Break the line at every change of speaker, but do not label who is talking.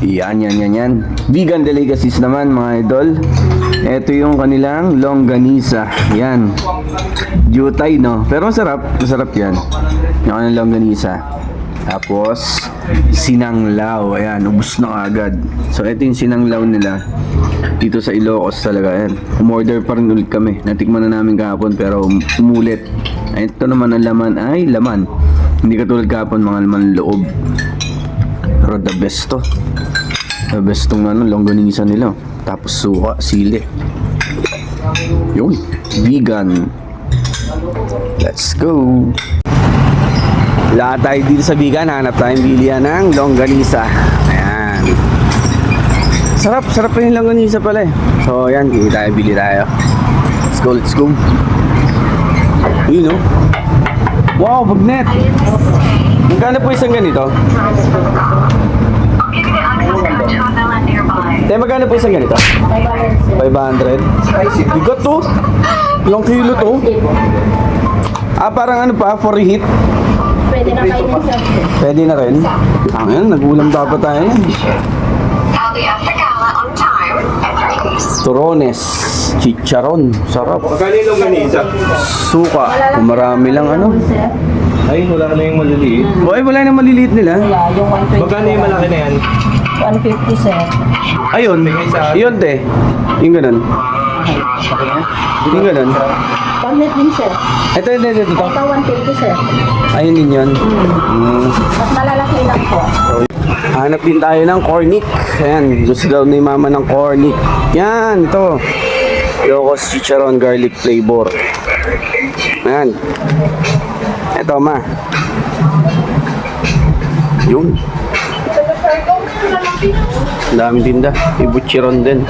Yan. Vegan delicacies naman mga idol. Ito yung kanilang longganisa. Yan. Jutay, no? Pero masarap yan. Yung kanilang longganisa. Tapos, sinanglaw. Ayan, ubus na agad. So, ito yung sinanglaw nila. Dito sa Ilocos talaga yan. Umorder pa rin ulit kami. Natikman na namin kahapon pero umulit. Ito naman ang laman ay laman. Hindi katulad kahapon mga laman loob. Pero the best to. The best tong longganisa nila. Tapos suka, sili. Yun. Vegan. Let's go. Lahat tayo dito sa vegan. Hanap tayong bilihan ng longganisa. Ayan. Sarap pa yung longganisa pala eh. So ayan, bili tayo. Let's go. Yun no. Wow, bagnet. Magkano po isang ganito? Magkano po isang ganito? 500. Bigot to. Ilang kilo to? Parang for reheat.
Pwede na kayo sa.
Pwede na rin. Ayan, nag-ulam dapat tayo. Turones, chicharon, sarap.
Magkano yung ganisa?
Suka, kung marami lang
Ay, wala na yung maliliit.
Wala na maliliit nila.
Yung 120.
Magkano yung malaki na yan?
150 sir.
Ayun, yun te. Yung ganun. Yung ganun.
Pagnet din sir.
Ito.
Ito 150 sir.
Ayun din yun.
Mas malalaki lang po.
Hanap din tayo ng cornic. Ayan, gusto daw ni mama ng cornic. Yan, ito. Ilocos chicharon garlic flavor. Ayan. Ito ma. Yun. Daming tinda. Ibuchiron din.